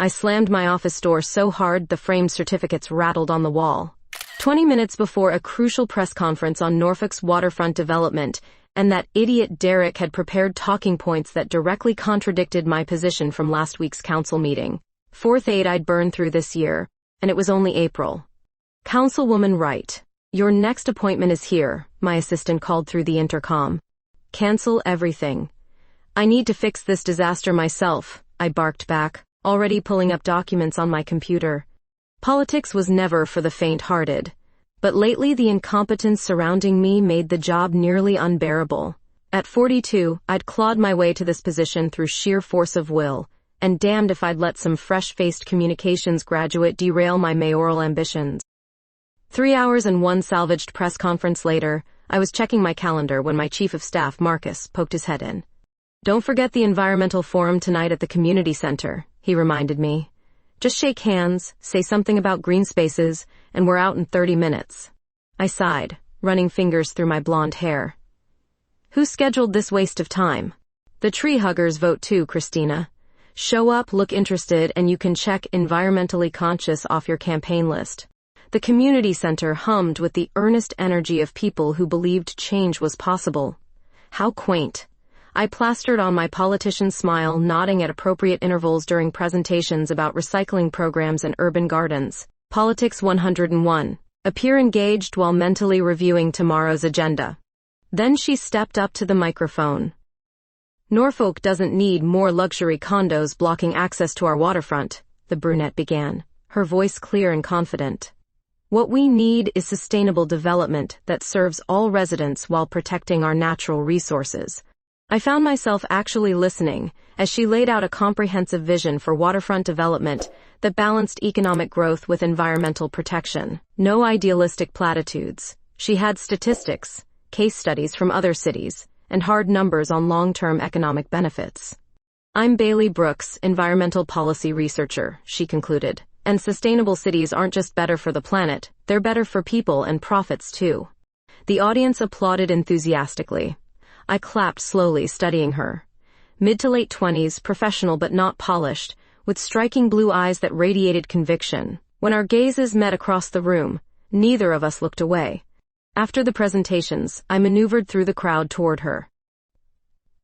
I slammed my office door so hard the framed certificates rattled on the wall. 20 minutes before a crucial press conference on Norfolk's waterfront development, and that idiot Derek had prepared talking points that directly contradicted my position from last week's council meeting. Fourth aid I'd burned through this year, and it was only April. Councilwoman Wright, your next appointment is here, my assistant called through the intercom. Cancel everything. I need to fix this disaster myself, I barked back, already pulling up documents on my computer. Politics was never for the faint-hearted, but lately the incompetence surrounding me made the job nearly unbearable. At 42, I'd clawed my way to this position through sheer force of will, and damned if I'd let some fresh-faced communications graduate derail my mayoral ambitions. 3 hours and one salvaged press conference later, I was checking my calendar when my chief of staff, Marcus, poked his head in. Don't forget the environmental forum tonight at the community center, he reminded me. Just shake hands, say something about green spaces, and we're out in 30 minutes. I sighed, running fingers through my blonde hair. Who scheduled this waste of time? The tree huggers vote too, Christina. Show up, look interested, and you can check environmentally conscious off your campaign list. The community center hummed with the earnest energy of people who believed change was possible. How quaint. I plastered on my politician's smile, nodding at appropriate intervals during presentations about recycling programs and urban gardens. Politics 101. Appear engaged while mentally reviewing tomorrow's agenda. Then she stepped up to the microphone. Norfolk doesn't need more luxury condos blocking access to our waterfront, the brunette began, her voice clear and confident. What we need is sustainable development that serves all residents while protecting our natural resources. I found myself actually listening as she laid out a comprehensive vision for waterfront development that balanced economic growth with environmental protection. No idealistic platitudes. She had statistics, case studies from other cities, and hard numbers on long-term economic benefits. I'm Bailey Brooks, environmental policy researcher, she concluded. And sustainable cities aren't just better for the planet, they're better for people and profits too. The audience applauded enthusiastically. I clapped slowly, studying her. Mid to late 20s, professional but not polished, with striking blue eyes that radiated conviction. When our gazes met across the room, neither of us looked away. After the presentations, I maneuvered through the crowd toward her.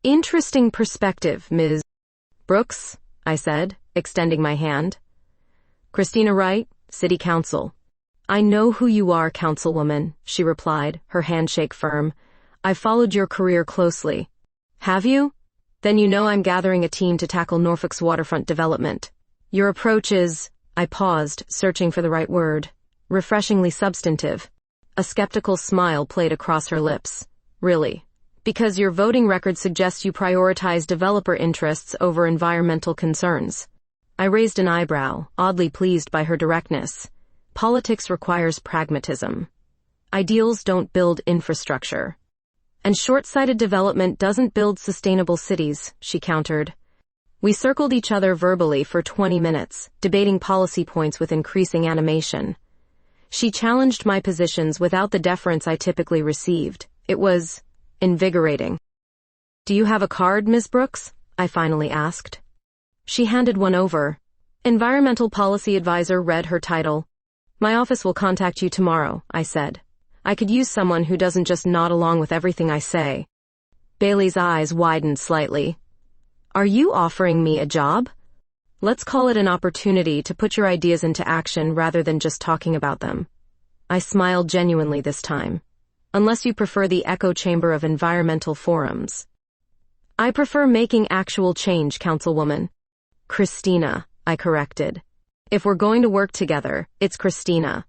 Interesting perspective, Ms. Brooks, I said, extending my hand. Christina Wright, City Council. I know who you are, Councilwoman, she replied, her handshake firm. I've followed your career closely. Have you? Then you know I'm gathering a team to tackle Norfolk's waterfront development. Your approach is, I paused, searching for the right word, refreshingly substantive. A skeptical smile played across her lips. Really? Because your voting record suggests you prioritize developer interests over environmental concerns. I raised an eyebrow, oddly pleased by her directness. Politics requires pragmatism. Ideals don't build infrastructure. And short-sighted development doesn't build sustainable cities, she countered. We circled each other verbally for 20 minutes, debating policy points with increasing animation. She challenged my positions without the deference I typically received. It was invigorating. Do you have a card, Ms. Brooks? I finally asked. She handed one over. Environmental Policy Advisor read her title. My office will contact you tomorrow, I said. I could use someone who doesn't just nod along with everything I say. Bailey's eyes widened slightly. Are you offering me a job? Let's call it an opportunity to put your ideas into action rather than just talking about them. I smiled genuinely this time. Unless you prefer the echo chamber of environmental forums. I prefer making actual change, Councilwoman. Christina, I corrected. If we're going to work together, it's Christina.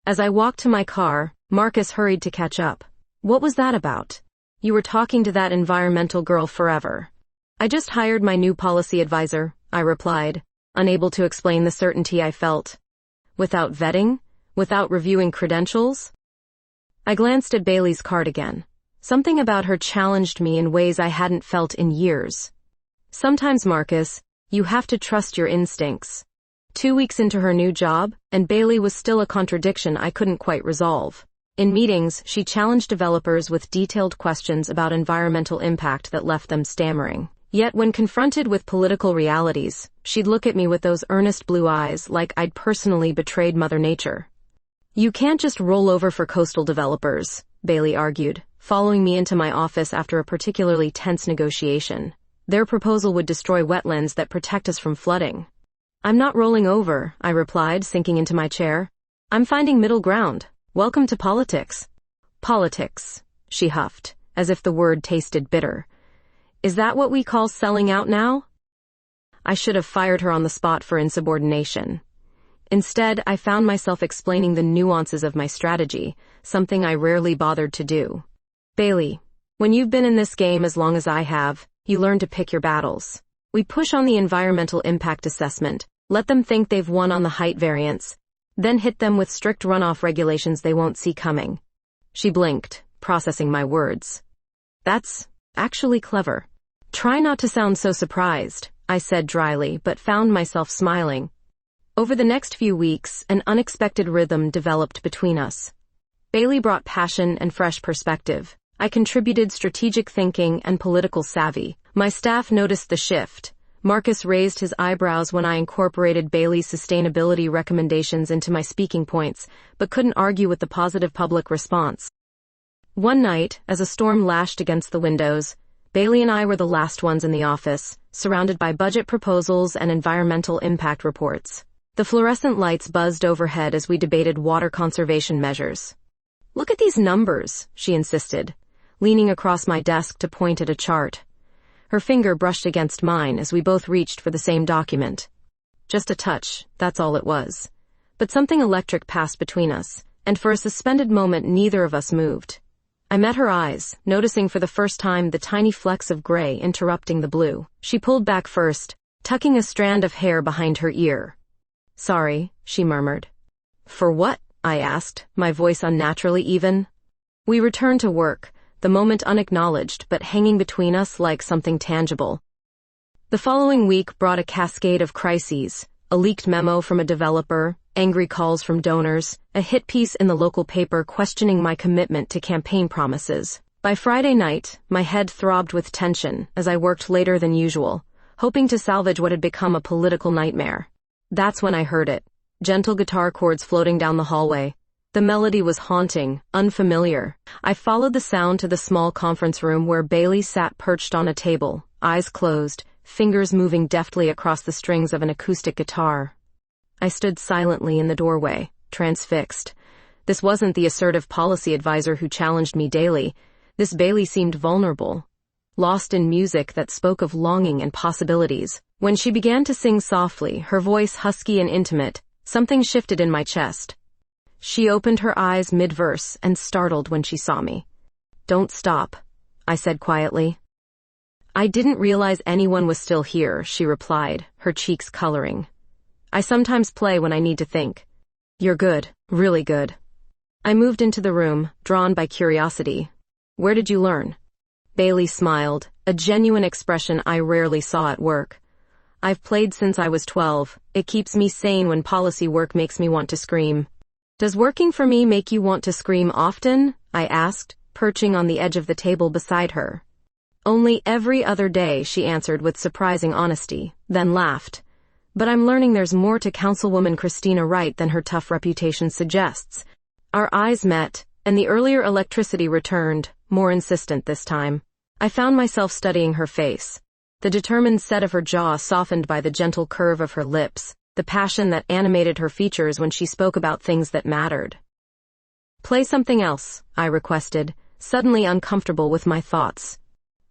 As I walked to my car, Marcus hurried to catch up. What was that about? You were talking to that environmental girl forever. I just hired my new policy advisor, I replied, unable to explain the certainty I felt. Without vetting? Without reviewing credentials? I glanced at Bailey's card again. Something about her challenged me in ways I hadn't felt in years. Sometimes, Marcus, you have to trust your instincts. 2 weeks into her new job, and Bailey was still a contradiction I couldn't quite resolve. In meetings, she challenged developers with detailed questions about environmental impact that left them stammering. Yet when confronted with political realities, she'd look at me with those earnest blue eyes like I'd personally betrayed Mother Nature. "You can't just roll over for coastal developers," Bailey argued, following me into my office after a particularly tense negotiation. "Their proposal would destroy wetlands that protect us from flooding." "I'm not rolling over," I replied, sinking into my chair. "I'm finding middle ground. Welcome to politics." "Politics," she huffed, as if the word tasted bitter. "Is that what we call selling out now?" I should have fired her on the spot for insubordination. Instead, I found myself explaining the nuances of my strategy, something I rarely bothered to do. "Bailey, when you've been in this game as long as I have, you learn to pick your battles. We push on the environmental impact assessment, let them think they've won on the height variance, then hit them with strict runoff regulations they won't see coming." She blinked, processing my words. "That's actually clever." "Try not to sound so surprised," I said dryly, but found myself smiling. Over the next few weeks, an unexpected rhythm developed between us. Bailey brought passion and fresh perspective. I contributed strategic thinking and political savvy. My staff noticed the shift. Marcus raised his eyebrows when I incorporated Bailey's sustainability recommendations into my speaking points, but couldn't argue with the positive public response. One night, as a storm lashed against the windows, Bailey and I were the last ones in the office, surrounded by budget proposals and environmental impact reports. The fluorescent lights buzzed overhead as we debated water conservation measures. "Look at these numbers," she insisted, leaning across my desk to point at a chart. Her finger brushed against mine as we both reached for the same document. Just a touch, that's all it was. But something electric passed between us, and for a suspended moment neither of us moved. I met her eyes, noticing for the first time the tiny flecks of gray interrupting the blue. She pulled back first, tucking a strand of hair behind her ear. "Sorry," she murmured. "For what?" I asked, my voice unnaturally even. We returned to work, the moment unacknowledged but hanging between us like something tangible. The following week brought a cascade of crises: a leaked memo from a developer, angry calls from donors, a hit piece in the local paper questioning my commitment to campaign promises. By Friday night, my head throbbed with tension as I worked later than usual, hoping to salvage what had become a political nightmare. That's when I heard it. Gentle guitar chords floating down the hallway. The melody was haunting, unfamiliar. I followed the sound to the small conference room where Bailey sat perched on a table, eyes closed, fingers moving deftly across the strings of an acoustic guitar. I stood silently in the doorway, transfixed. This wasn't the assertive policy advisor who challenged me daily. This Bailey seemed vulnerable, lost in music that spoke of longing and possibilities. When she began to sing softly, her voice husky and intimate, something shifted in my chest. She opened her eyes mid-verse and startled when she saw me. "Don't stop," I said quietly. "I didn't realize anyone was still here," she replied, her cheeks coloring. "I sometimes play when I need to think." "You're good, really good." I moved into the room, drawn by curiosity. "Where did you learn?" Bailey smiled, a genuine expression I rarely saw at work. "I've played since I was 12. It keeps me sane when policy work makes me want to scream." "Does working for me make you want to scream often?" I asked, perching on the edge of the table beside her. "Only every other day," she answered with surprising honesty, then laughed. "But I'm learning there's more to Councilwoman Christina Wright than her tough reputation suggests." Our eyes met, and the earlier electricity returned, more insistent this time. I found myself studying her face. The determined set of her jaw softened by the gentle curve of her lips, the passion that animated her features when she spoke about things that mattered. "Play something else," I requested, suddenly uncomfortable with my thoughts.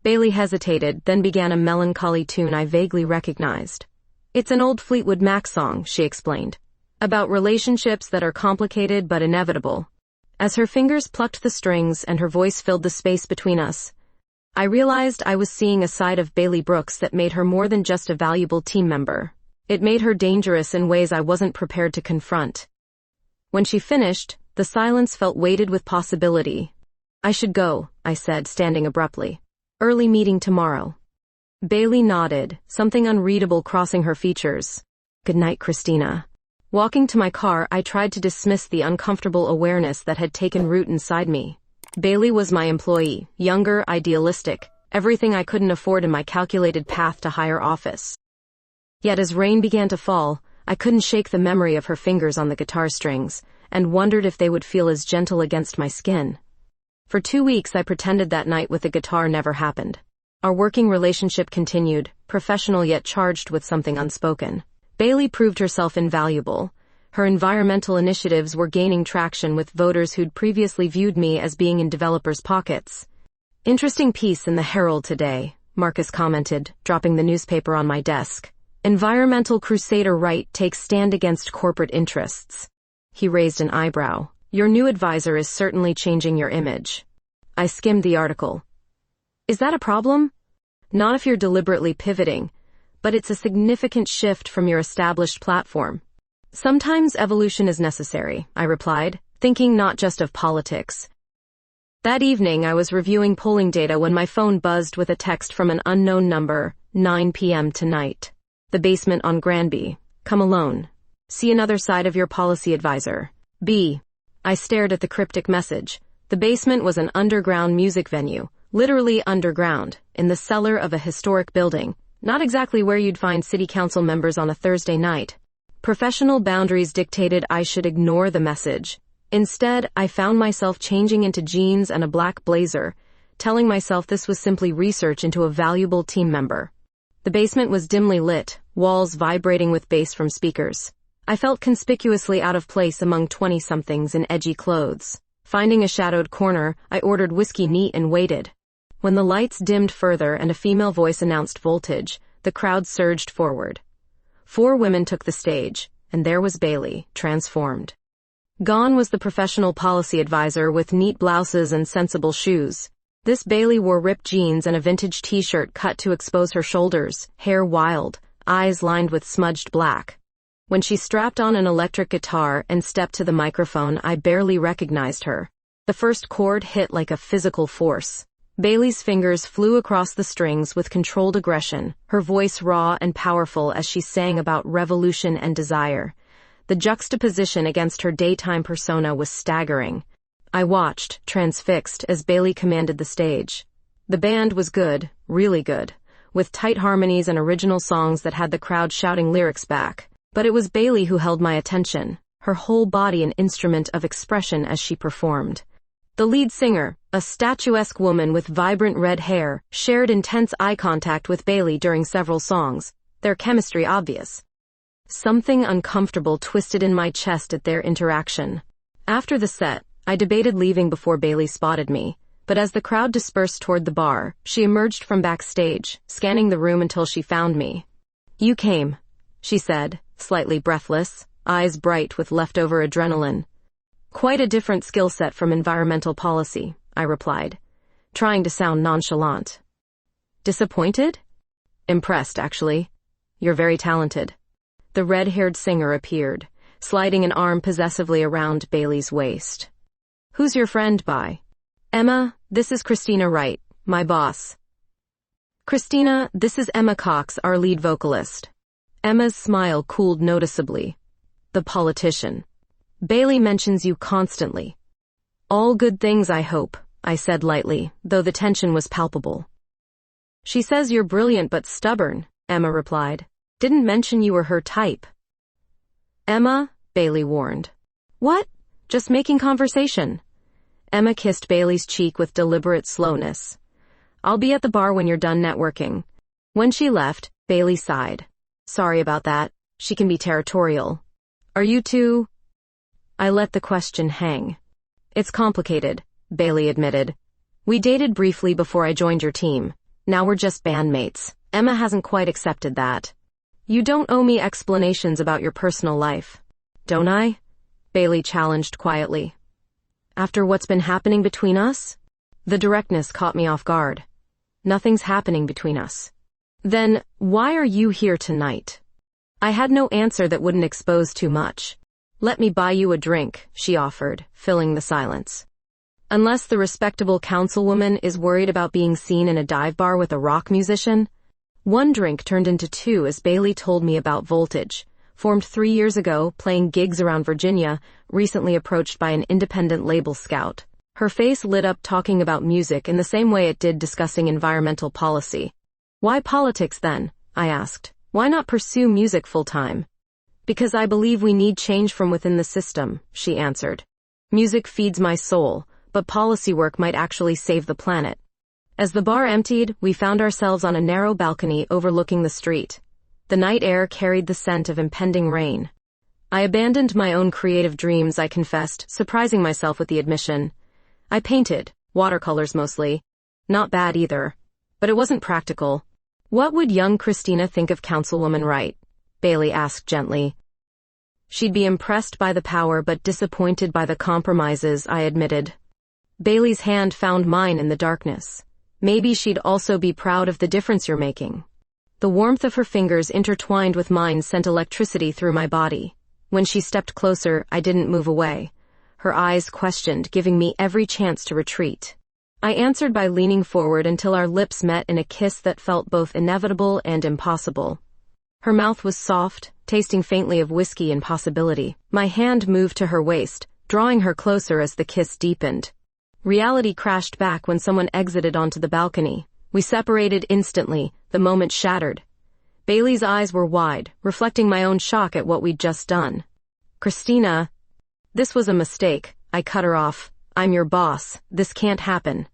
Bailey hesitated, then began a melancholy tune I vaguely recognized. "It's an old Fleetwood Mac song," she explained, "about relationships that are complicated but inevitable." As her fingers plucked the strings and her voice filled the space between us, I realized I was seeing a side of Bailey Brooks that made her more than just a valuable team member. It made her dangerous in ways I wasn't prepared to confront. When she finished, the silence felt weighted with possibility. "I should go," I said, standing abruptly. "Early meeting tomorrow." Bailey nodded, something unreadable crossing her features. "Good night, Christina." Walking to my car, I tried to dismiss the uncomfortable awareness that had taken root inside me. Bailey was my employee, younger, idealistic, everything I couldn't afford in my calculated path to higher office. Yet as rain began to fall, I couldn't shake the memory of her fingers on the guitar strings, and wondered if they would feel as gentle against my skin. For 2 weeks I pretended that night with the guitar never happened. Our working relationship continued, professional yet charged with something unspoken. Bailey proved herself invaluable. Her environmental initiatives were gaining traction with voters who'd previously viewed me as being in developers' pockets. "Interesting piece in the Herald today," Marcus commented, dropping the newspaper on my desk. "Environmental crusader Wright takes stand against corporate interests." He raised an eyebrow. "Your new advisor is certainly changing your image." I skimmed the article. "Is that a problem?" "Not if you're deliberately pivoting, but it's a significant shift from your established platform." "Sometimes evolution is necessary," I replied, thinking not just of politics. That evening I was reviewing polling data when my phone buzzed with a text from an unknown number, 9 p.m. tonight. "The basement on Granby. Come alone. See another side of your policy advisor. B." I stared at the cryptic message. The basement was an underground music venue, literally underground, in the cellar of a historic building, not exactly where you'd find city council members on a Thursday night. Professional boundaries dictated I should ignore the message. Instead, I found myself changing into jeans and a black blazer, telling myself this was simply research into a valuable team member. The basement was dimly lit, walls vibrating with bass from speakers. I felt conspicuously out of place among 20-somethings in edgy clothes. Finding a shadowed corner, I ordered whiskey neat and waited. When the lights dimmed further and a female voice announced voltage, the crowd surged forward. 4 women took the stage, and there was Bailey, transformed. Gone was the professional policy advisor with neat blouses and sensible shoes. This Bailey wore ripped jeans and a vintage t-shirt cut to expose her shoulders, hair wild, eyes lined with smudged black. When she strapped on an electric guitar and stepped to the microphone, I barely recognized her. The first chord hit like a physical force. Bailey's fingers flew across the strings with controlled aggression, her voice raw and powerful as she sang about revolution and desire. The juxtaposition against her daytime persona was staggering. I watched, transfixed, as Bailey commanded the stage. The band was good, really good, with tight harmonies and original songs that had the crowd shouting lyrics back. But it was Bailey who held my attention, her whole body an instrument of expression as she performed. The lead singer, a statuesque woman with vibrant red hair, shared intense eye contact with Bailey during several songs, their chemistry obvious. Something uncomfortable twisted in my chest at their interaction. After the set, I debated leaving before Bailey spotted me, but as the crowd dispersed toward the bar, she emerged from backstage, scanning the room until she found me. "You came," she said, slightly breathless, eyes bright with leftover adrenaline. "Quite a different skill set from environmental policy," I replied, trying to sound nonchalant. "Disappointed?" "Impressed, actually. You're very talented." The red-haired singer appeared, sliding an arm possessively around Bailey's waist. "Who's your friend by?" "Emma, this is Christina Wright, my boss." "Christina, this is Emma Cox, our lead vocalist." Emma's smile cooled noticeably. "The politician. Bailey mentions you constantly." "All good things, I hope," I said lightly, though the tension was palpable. "She says you're brilliant but stubborn," Emma replied. "Didn't mention you were her type." "Emma," Bailey warned. "What? Just making conversation." Emma kissed Bailey's cheek with deliberate slowness. "I'll be at the bar when you're done networking." When she left, Bailey sighed. "Sorry about that. She can be territorial." "Are you two?" I let the question hang. "It's complicated," Bailey admitted. "We dated briefly before I joined your team. Now we're just bandmates." Emma hasn't quite accepted that. "You don't owe me explanations about your personal life." "Don't I?" Bailey challenged quietly. "After what's been happening between us?" The directness caught me off guard. "Nothing's happening between us." "Then, why are you here tonight?" I had no answer that wouldn't expose too much. "Let me buy you a drink," she offered, filling the silence. Unless the respectable councilwoman is worried about being seen in a dive bar with a rock musician. One drink turned into 2 as Bailey told me about Voltage, formed 3 years ago, playing gigs around Virginia, recently approached by an independent label scout. Her face lit up talking about music in the same way it did discussing environmental policy. Why politics then? I asked. Why not pursue music full-time? Because I believe we need change from within the system, she answered. Music feeds my soul, but policy work might actually save the planet. As the bar emptied, we found ourselves on a narrow balcony overlooking the street. The night air carried the scent of impending rain. I abandoned my own creative dreams, I confessed, surprising myself with the admission. I painted, watercolors mostly. Not bad either. But it wasn't practical. What would young Christina think of Councilwoman Wright? Bailey asked gently. She'd be impressed by the power but disappointed by the compromises, I admitted. Bailey's hand found mine in the darkness. Maybe she'd also be proud of the difference you're making. The warmth of her fingers intertwined with mine sent electricity through my body. When she stepped closer, I didn't move away. Her eyes questioned, giving me every chance to retreat. I answered by leaning forward until our lips met in a kiss that felt both inevitable and impossible. Her mouth was soft, tasting faintly of whiskey and possibility. My hand moved to her waist, drawing her closer as the kiss deepened. Reality crashed back when someone exited onto the balcony. We separated instantly, the moment shattered. Bailey's eyes were wide, reflecting my own shock at what we'd just done. Christina. This was a mistake, I cut her off. I'm your boss, this can't happen.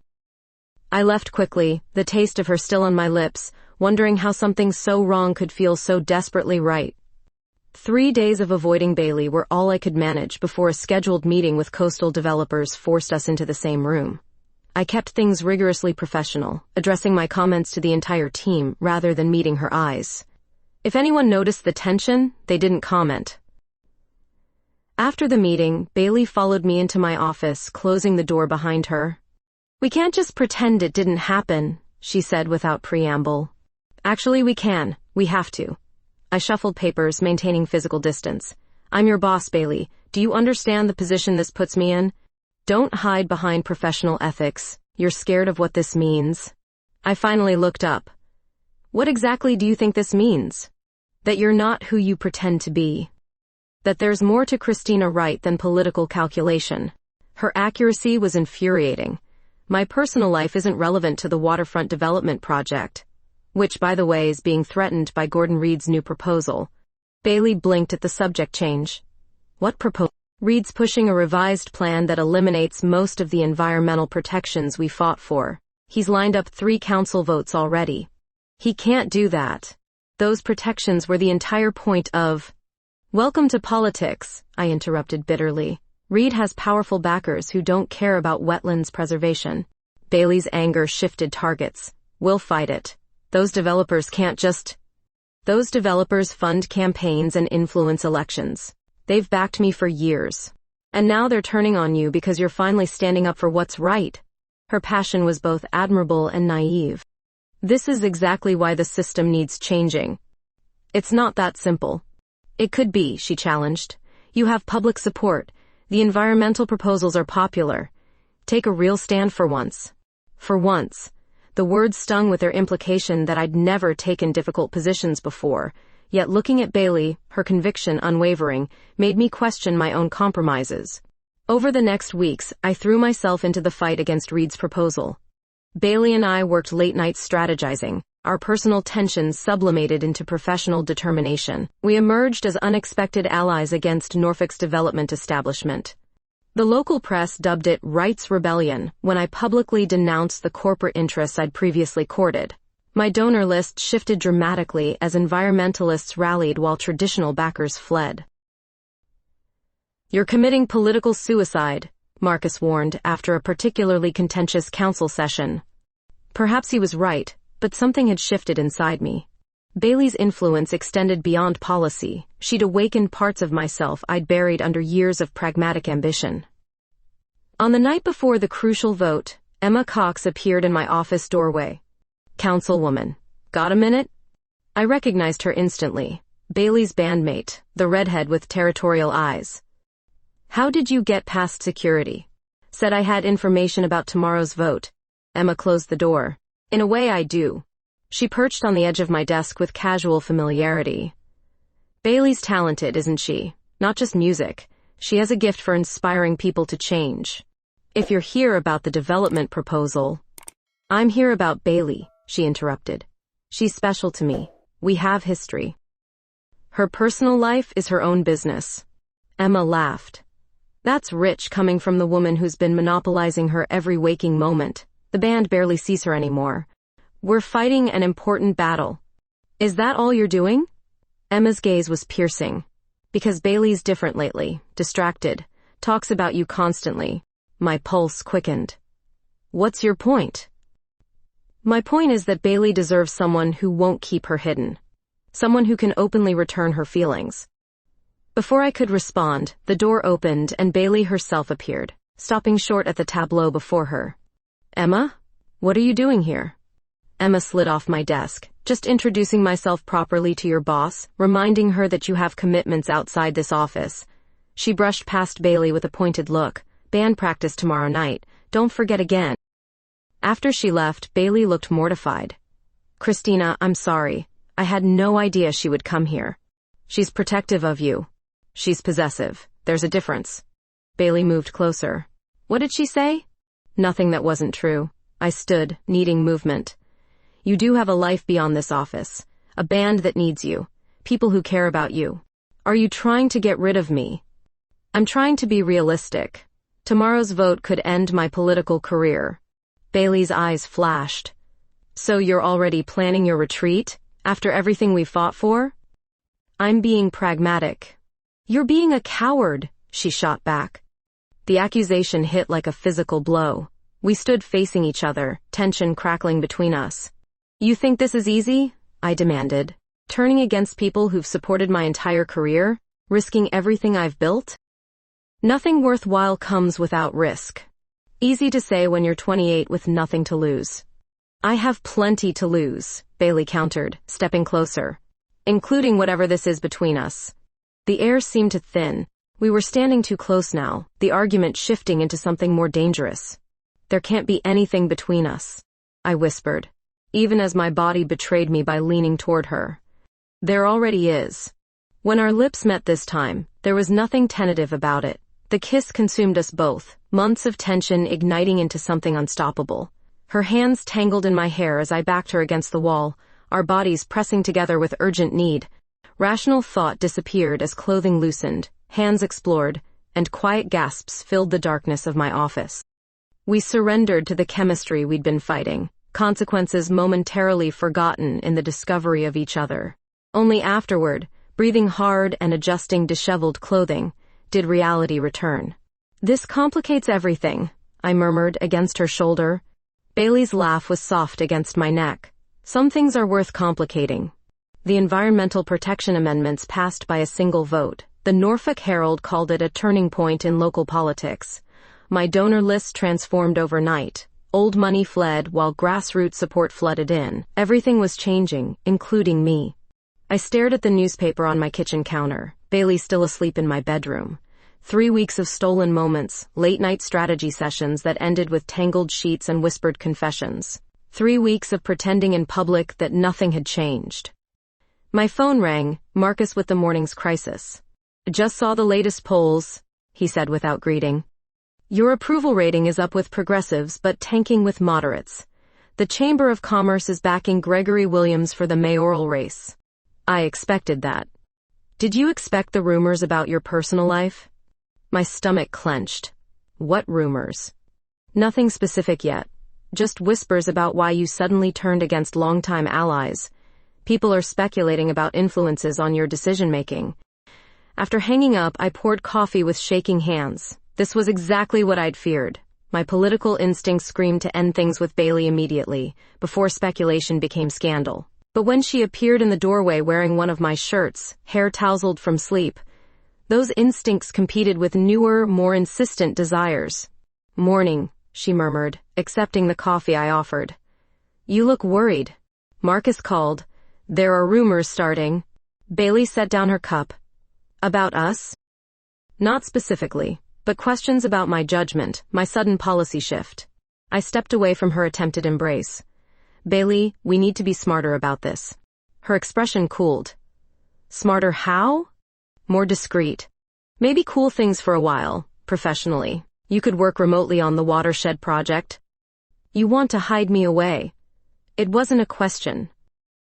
I left quickly, the taste of her still on my lips, wondering how something so wrong could feel so desperately right. 3 days of avoiding Bailey were all I could manage before a scheduled meeting with coastal developers forced us into the same room. I kept things rigorously professional, addressing my comments to the entire team rather than meeting her eyes. If anyone noticed the tension, they didn't comment. After the meeting, Bailey followed me into my office, closing the door behind her. We can't just pretend it didn't happen, she said without preamble. Actually, we can. We have to. I shuffled papers, maintaining physical distance. I'm your boss, Bailey. Do you understand the position this puts me in? Don't hide behind professional ethics. You're scared of what this means. I finally looked up. What exactly do you think this means? That you're not who you pretend to be. That there's more to Christina Wright than political calculation. Her accuracy was infuriating. My personal life isn't relevant to the waterfront development project, which, by the way, is being threatened by Gordon Reed's new proposal. Bailey blinked at the subject change. What proposal? Reed's pushing a revised plan that eliminates most of the environmental protections we fought for. He's lined up 3 council votes already. He can't do that. Those protections were the entire point of... Welcome to politics, I interrupted bitterly. Reed has powerful backers who don't care about wetlands preservation. Bailey's anger shifted targets. We'll fight it. Those developers can't just... Those developers fund campaigns and influence elections. They've backed me for years. And now they're turning on you because you're finally standing up for what's right. Her passion was both admirable and naive. This is exactly why the system needs changing. It's not that simple. It could be, she challenged. You have public support. The environmental proposals are popular. Take a real stand for once. For once. The words stung with their implication that I'd never taken difficult positions before, yet looking at Bailey, her conviction unwavering, made me question my own compromises. Over the next weeks, I threw myself into the fight against Reed's proposal. Bailey and I worked late nights strategizing, our personal tensions sublimated into professional determination. We emerged as unexpected allies against Norfolk's development establishment. The local press dubbed it Wright's Rebellion when I publicly denounced the corporate interests I'd previously courted. My donor list shifted dramatically as environmentalists rallied while traditional backers fled. You're committing political suicide, Marcus warned after a particularly contentious council session. Perhaps he was right, but something had shifted inside me. Bailey's influence extended beyond policy. She'd awakened parts of myself I'd buried under years of pragmatic ambition. On the night before the crucial vote, Emma Cox appeared in my office doorway. Councilwoman, got a minute? I recognized her instantly. Bailey's bandmate, the redhead with territorial eyes. How did you get past security? Said I had information about tomorrow's vote. Emma closed the door. In a way I do. She perched on the edge of my desk with casual familiarity. Bailey's talented, isn't she? Not just music. She has a gift for inspiring people to change. If you're here about the development proposal, I'm here about Bailey, she interrupted. She's special to me. We have history. Her personal life is her own business. Emma laughed. That's rich coming from the woman who's been monopolizing her every waking moment. The band barely sees her anymore. We're fighting an important battle. Is that all you're doing? Emma's gaze was piercing. Because Bailey's different lately, distracted, talks about you constantly. My pulse quickened. What's your point? My point is that Bailey deserves someone who won't keep her hidden. Someone who can openly return her feelings. Before I could respond, the door opened and Bailey herself appeared, stopping short at the tableau before her. Emma? What are you doing here? Emma slid off my desk, just introducing myself properly to your boss, reminding her that you have commitments outside this office. She brushed past Bailey with a pointed look. Band practice tomorrow night. Don't forget again. After she left, Bailey looked mortified. Christina, I'm sorry. I had no idea she would come here. She's protective of you. She's possessive. There's a difference. Bailey moved closer. What did she say? Nothing that wasn't true. I stood, needing movement. You do have a life beyond this office. A band that needs you. People who care about you. Are you trying to get rid of me? I'm trying to be realistic. Tomorrow's vote could end my political career. Bailey's eyes flashed. So you're already planning your retreat, after everything we fought for? I'm being pragmatic. You're being a coward, she shot back. The accusation hit like a physical blow. We stood facing each other, tension crackling between us. You think this is easy? I demanded. Turning against people who've supported my entire career, risking everything I've built? Nothing worthwhile comes without risk. Easy to say when you're 28 with nothing to lose. I have plenty to lose, Bailey countered, stepping closer. Including whatever this is between us. The air seemed to thin. We were standing too close now, the argument shifting into something more dangerous. There can't be anything between us, I whispered, even as my body betrayed me by leaning toward her. There already is. When our lips met this time, there was nothing tentative about it. The kiss consumed us both, months of tension igniting into something unstoppable. Her hands tangled in my hair as I backed her against the wall, our bodies pressing together with urgent need. Rational thought disappeared as clothing loosened, hands explored, and quiet gasps filled the darkness of my office. We surrendered to the chemistry we'd been fighting, consequences momentarily forgotten in the discovery of each other. Only afterward, breathing hard and adjusting disheveled clothing, did reality return. This complicates everything, I murmured against her shoulder. Bailey's laugh was soft against my neck. Some things are worth complicating. The Environmental Protection Amendments passed by a single vote. The Norfolk Herald called it a turning point in local politics. My donor list transformed overnight. Old money fled while grassroots support flooded in. Everything was changing, including me. I stared at the newspaper on my kitchen counter, Bailey still asleep in my bedroom. 3 weeks of stolen moments, late-night strategy sessions that ended with tangled sheets and whispered confessions. 3 weeks of pretending in public that nothing had changed. My phone rang, Marcus with the morning's crisis. Just saw the latest polls, he said without greeting. Your approval rating is up with progressives but tanking with moderates. The Chamber of Commerce is backing Gregory Williams for the mayoral race. I expected that. Did you expect the rumors about your personal life? My stomach clenched. What rumors? Nothing specific yet. Just whispers about why you suddenly turned against longtime allies. People are speculating about influences on your decision-making. After hanging up, I poured coffee with shaking hands. This was exactly what I'd feared. My political instincts screamed to end things with Bailey immediately, before speculation became scandal. But when she appeared in the doorway wearing one of my shirts, hair tousled from sleep, those instincts competed with newer, more insistent desires. Morning, she murmured, accepting the coffee I offered. You look worried. Marcus called. There are rumors starting. Bailey set down her cup. About us? Not specifically, but questions about my judgment, my sudden policy shift. I stepped away from her attempted embrace. Bailey, we need to be smarter about this. Her expression cooled. Smarter how? More discreet. Maybe cool things for a while, professionally. You could work remotely on the watershed project. You want to hide me away. It wasn't a question.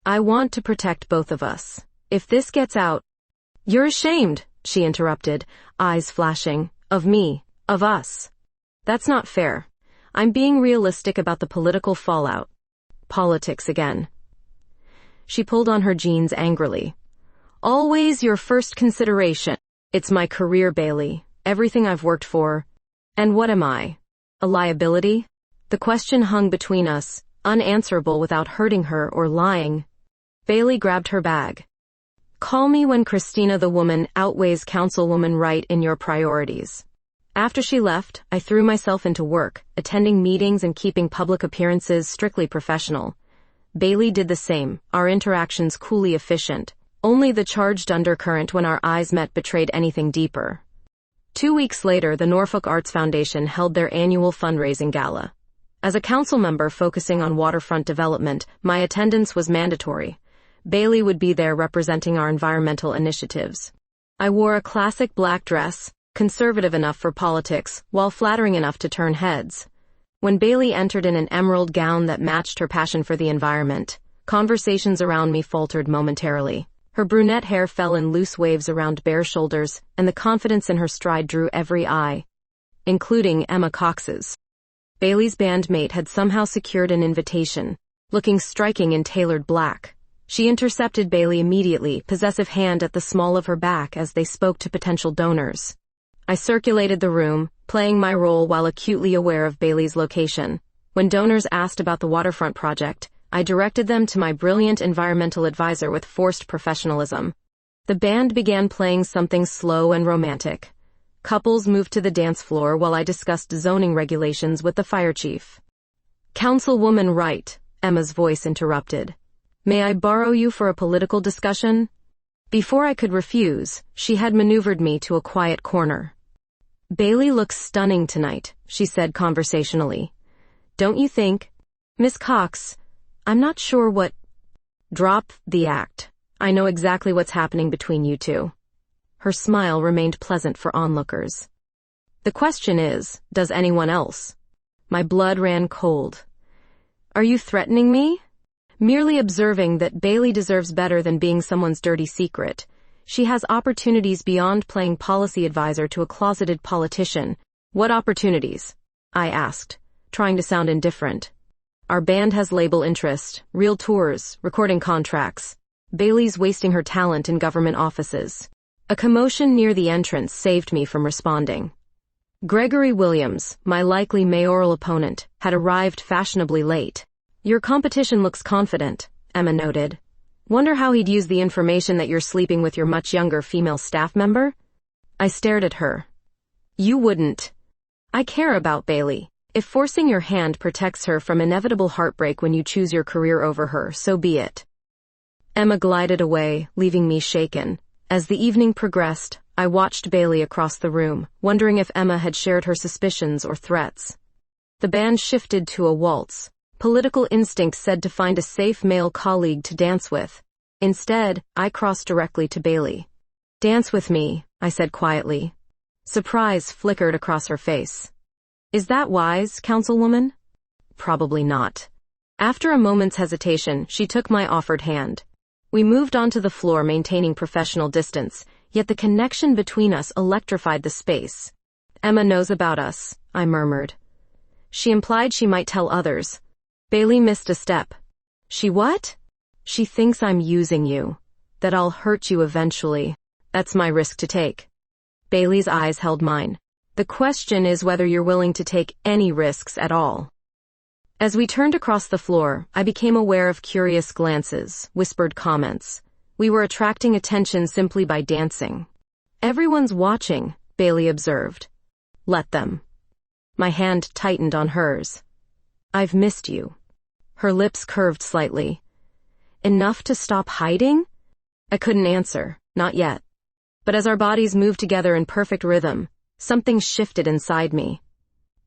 I want to protect both of us. If this gets out... You're ashamed, she interrupted, eyes flashing. Of me. Of us. That's not fair. I'm being realistic about the political fallout. Politics again. She pulled on her jeans angrily. Always your first consideration. It's my career, Bailey. Everything I've worked for. And what am I? A liability? The question hung between us, unanswerable without hurting her or lying. Bailey grabbed her bag. Call me when Christina the woman outweighs councilwoman right in your priorities. After she left, I threw myself into work, attending meetings and keeping public appearances strictly professional. Bailey did the same, our interactions coolly efficient. Only the charged undercurrent when our eyes met betrayed anything deeper. 2 weeks later, the Norfolk Arts Foundation held their annual fundraising gala. As a council member focusing on waterfront development, my attendance was mandatory. Bailey would be there representing our environmental initiatives. I wore a classic black dress, conservative enough for politics, while flattering enough to turn heads. When Bailey entered in an emerald gown that matched her passion for the environment, conversations around me faltered momentarily. Her brunette hair fell in loose waves around bare shoulders, and the confidence in her stride drew every eye, including Emma Cox's. Bailey's bandmate had somehow secured an invitation, looking striking in tailored black. She intercepted Bailey immediately, possessive hand at the small of her back as they spoke to potential donors. I circulated the room, playing my role while acutely aware of Bailey's location. When donors asked about the waterfront project, I directed them to my brilliant environmental advisor with forced professionalism. The band began playing something slow and romantic. Couples moved to the dance floor while I discussed zoning regulations with the fire chief. Councilwoman Wright, Emma's voice interrupted. May I borrow you for a political discussion? Before I could refuse, she had maneuvered me to a quiet corner. Bailey looks stunning tonight, she said conversationally. Don't you think? Miss Cox, I'm not sure what... Drop the act. I know exactly what's happening between you two. Her smile remained pleasant for onlookers. The question is, does anyone else? My blood ran cold. Are you threatening me? Merely observing that Bailey deserves better than being someone's dirty secret. She has opportunities beyond playing policy advisor to a closeted politician. What opportunities? I asked, trying to sound indifferent. Our band has label interest, real tours, recording contracts. Bailey's wasting her talent in government offices. A commotion near the entrance saved me from responding. Gregory Williams, my likely mayoral opponent, had arrived fashionably late. Your competition looks confident, Emma noted. Wonder how he'd use the information that you're sleeping with your much younger female staff member? I stared at her. You wouldn't. I care about Bailey. If forcing your hand protects her from inevitable heartbreak when you choose your career over her, so be it. Emma glided away, leaving me shaken. As the evening progressed, I watched Bailey across the room, wondering if Emma had shared her suspicions or threats. The band shifted to a waltz. Political instinct said to find a safe male colleague to dance with. Instead, I crossed directly to Bailey. Dance with me, I said quietly. Surprise flickered across her face. Is that wise, councilwoman? Probably not. After a moment's hesitation, she took my offered hand. We moved onto the floor maintaining professional distance, yet the connection between us electrified the space. Emma knows about us, I murmured. She implied she might tell others. Bailey missed a step. She what? She thinks I'm using you. That I'll hurt you eventually. That's my risk to take. Bailey's eyes held mine. The question is whether you're willing to take any risks at all. As we turned across the floor, I became aware of curious glances, whispered comments. We were attracting attention simply by dancing. Everyone's watching, Bailey observed. Let them. My hand tightened on hers. I've missed you. Her lips curved slightly. Enough to stop hiding? I couldn't answer, not yet. But as our bodies moved together in perfect rhythm, something shifted inside me.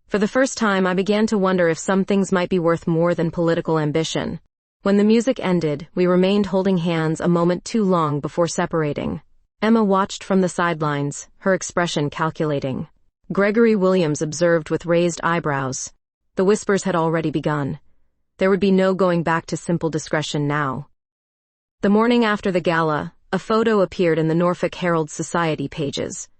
For the first time, I began to wonder if some things might be worth more than political ambition. When the music ended, we remained holding hands a moment too long before separating. Emma watched from the sidelines, her expression calculating. Gregory Williams observed with raised eyebrows. The whispers had already begun. There would be no going back to simple discretion now. The morning after the gala, a photo appeared in the Norfolk Herald Society pages.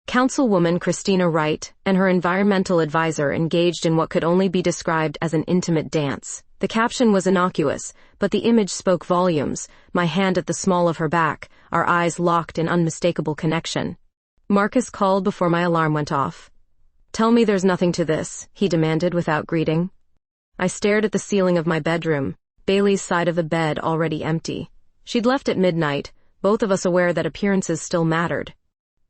Councilwoman Christina Wright and her environmental advisor engaged in what could only be described as an intimate dance. The caption was innocuous, but the image spoke volumes, my hand at the small of her back, our eyes locked in unmistakable connection. Marcus called before my alarm went off. "Tell me there's nothing to this," he demanded without greeting. I stared at the ceiling of my bedroom, Bailey's side of the bed already empty. She'd left at midnight, both of us aware that appearances still mattered.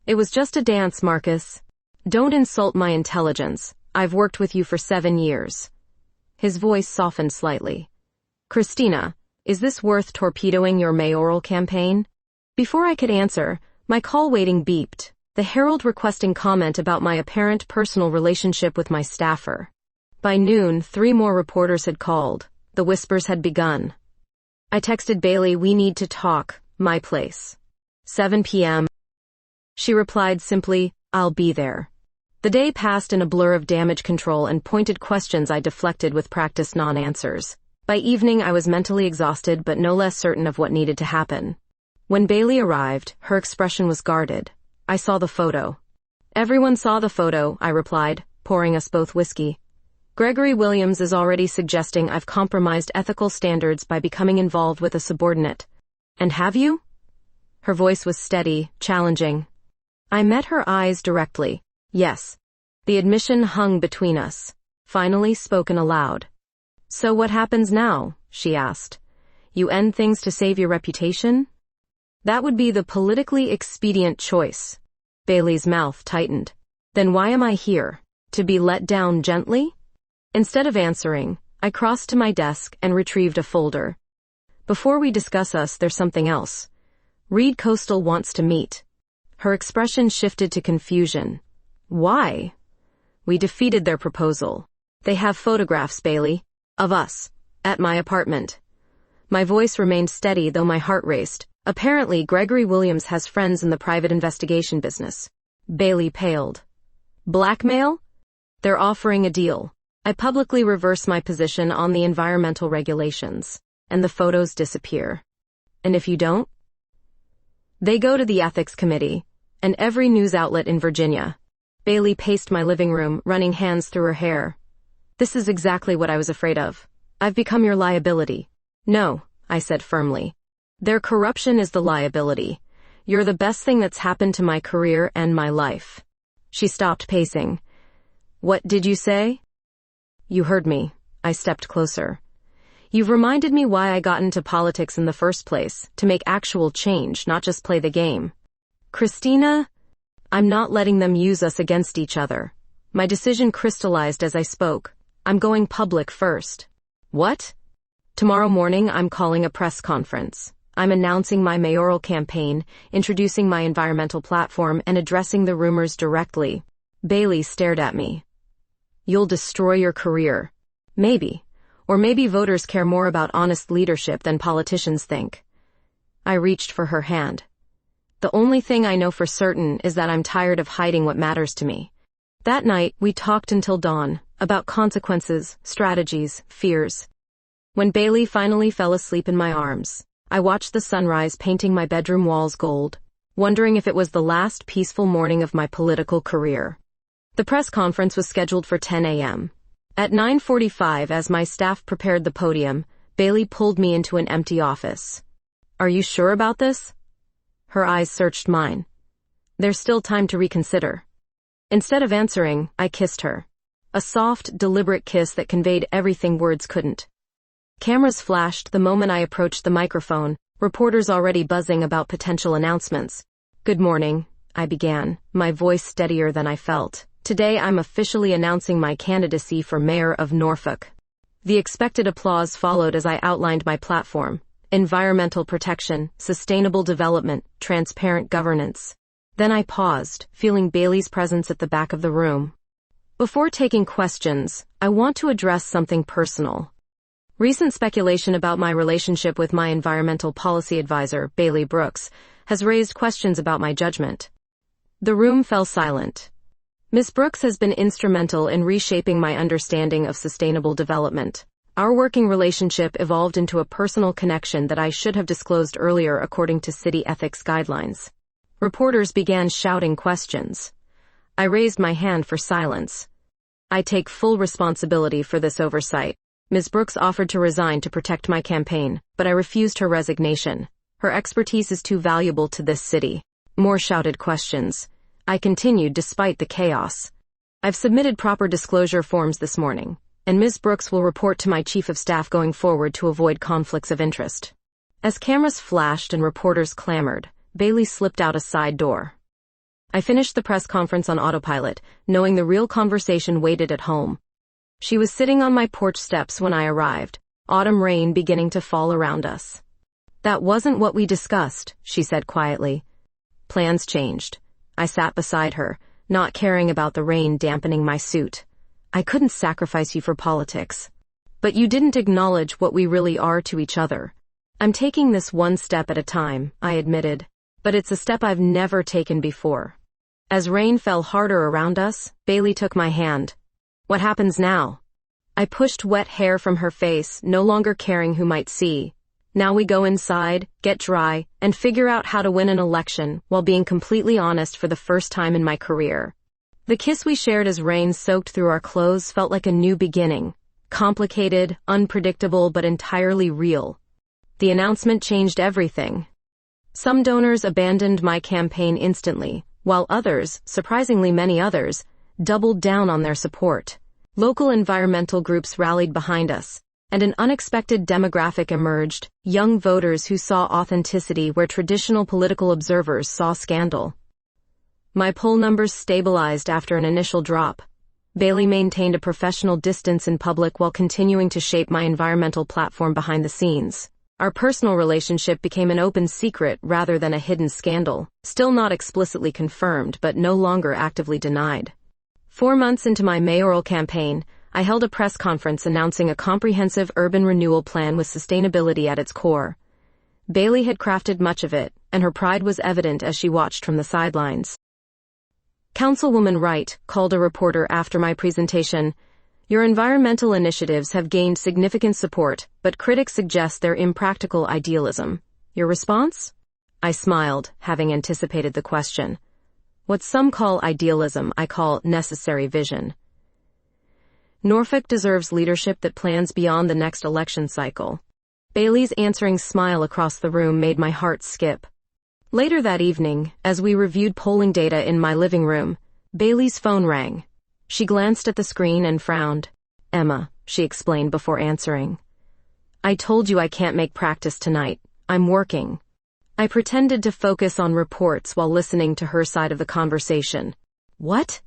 "It was just a dance, Marcus. Don't insult my intelligence. I've worked with you for 7 years. His voice softened slightly. "Christina, is this worth torpedoing your mayoral campaign?" Before I could answer, my call waiting beeped, the Herald requesting comment about my apparent personal relationship with my staffer. By noon, 3 more reporters had called. The whispers had begun. I texted Bailey, "We need to talk, my place. 7 p.m. She replied simply, "I'll be there." The day passed in a blur of damage control and pointed questions I deflected with practiced non-answers. By evening, I was mentally exhausted but no less certain of what needed to happen. When Bailey arrived, her expression was guarded. I saw the photo. "Everyone saw the photo," I replied, pouring us both whiskey. "Gregory Williams is already suggesting I've compromised ethical standards by becoming involved with a subordinate." "And have you?" Her voice was steady, challenging. I met her eyes directly. Yes. The admission hung between us, finally spoken aloud. "So what happens now?" she asked. "You end things to save your reputation?" "That would be the politically expedient choice." Bailey's mouth tightened. "Then why am I here? To be let down gently?" Instead of answering, I crossed to my desk and retrieved a folder. "Before we discuss us, there's something else. Reed Coastal wants to meet." Her expression shifted to confusion. "Why?" "We defeated their proposal. They have photographs, Bailey, of us, at my apartment." My voice remained steady though my heart raced. "Apparently, Gregory Williams has friends in the private investigation business." Bailey paled. "Blackmail?" "They're offering a deal." I publicly reverse my position on the environmental regulations, and the photos disappear. "And if you don't?" "They go to the ethics committee, and every news outlet in Virginia." Bailey paced my living room, running hands through her hair. "This is exactly what I was afraid of. I've become your liability." "No," I said firmly. "Their corruption is the liability. You're the best thing that's happened to my career and my life." She stopped pacing. "What did you say?" "You heard me." I stepped closer. "You've reminded me why I got into politics in the first place, to make actual change, not just play the game." "Christina, I'm not letting them use us against each other." My decision crystallized as I spoke. "I'm going public first." "What?" "Tomorrow morning I'm calling a press conference. I'm announcing my mayoral campaign, introducing my environmental platform, and addressing the rumors directly." Bailey stared at me. "You'll destroy your career." "Maybe. Or maybe voters care more about honest leadership than politicians think." I reached for her hand. "The only thing I know for certain is that I'm tired of hiding what matters to me." That night, we talked until dawn, about consequences, strategies, fears. When Bailey finally fell asleep in my arms, I watched the sunrise painting my bedroom walls gold, wondering if it was the last peaceful morning of my political career. The press conference was scheduled for 10 a.m. At 9:45, as my staff prepared the podium, Bailey pulled me into an empty office. "Are you sure about this?" Her eyes searched mine. "There's still time to reconsider." Instead of answering, I kissed her. A soft, deliberate kiss that conveyed everything words couldn't. Cameras flashed the moment I approached the microphone, reporters already buzzing about potential announcements. "Good morning," I began, my voice steadier than I felt. "Today I'm officially announcing my candidacy for mayor of Norfolk." The expected applause followed as I outlined my platform: environmental protection, sustainable development, transparent governance. Then I paused, feeling Bailey's presence at the back of the room. "Before taking questions, I want to address something personal. Recent speculation about my relationship with my environmental policy advisor, Bailey Brooks, has raised questions about my judgment." The room fell silent. Ms. Brooks has been instrumental in reshaping my understanding of sustainable development. Our working relationship evolved into a personal connection that I should have disclosed earlier according to city ethics guidelines. Reporters began shouting questions. I raised my hand for silence. I take full responsibility for this oversight. Ms. Brooks offered to resign to protect my campaign, but I refused her resignation. Her expertise is too valuable to this city. More shouted questions. I continued despite the chaos. I've submitted proper disclosure forms this morning, and Ms. Brooks will report to my chief of staff going forward to avoid conflicts of interest. As cameras flashed and reporters clamored, Bailey slipped out a side door. I finished the press conference on autopilot, knowing the real conversation waited at home. She was sitting on my porch steps when I arrived, autumn rain beginning to fall around us. That wasn't what we discussed, she said quietly. Plans changed. I sat beside her, not caring about the rain dampening my suit. I couldn't sacrifice you for politics. But you didn't acknowledge what we really are to each other. I'm taking this one step at a time, I admitted. But it's a step I've never taken before. As rain fell harder around us, Bailey took my hand. What happens now? I pushed wet hair from her face, no longer caring who might see. Now we go inside, get dry, and figure out how to win an election while being completely honest for the first time in my career. The kiss we shared as rain soaked through our clothes felt like a new beginning. Complicated, unpredictable, but entirely real. The announcement changed everything. Some donors abandoned my campaign instantly, while others, surprisingly many others, doubled down on their support. Local environmental groups rallied behind us, and an unexpected demographic emerged, young voters who saw authenticity where traditional political observers saw scandal. My poll numbers stabilized after an initial drop. Bailey maintained a professional distance in public while continuing to shape my environmental platform behind the scenes. Our personal relationship became an open secret rather than a hidden scandal, still not explicitly confirmed but no longer actively denied. 4 months into my mayoral campaign, I held a press conference announcing a comprehensive urban renewal plan with sustainability at its core. Bailey had crafted much of it, and her pride was evident as she watched from the sidelines. Councilwoman Wright called a reporter after my presentation. Your environmental initiatives have gained significant support, but critics suggest they're impractical idealism. Your response? I smiled, having anticipated the question. What some call idealism, I call necessary vision. Norfolk deserves leadership that plans beyond the next election cycle. Bailey's answering smile across the room made my heart skip. Later that evening, as we reviewed polling data in my living room, Bailey's phone rang. She glanced at the screen and frowned. Emma, she explained before answering. I told you I can't make practice tonight. I'm working. I pretended to focus on reports while listening to her side of the conversation. What?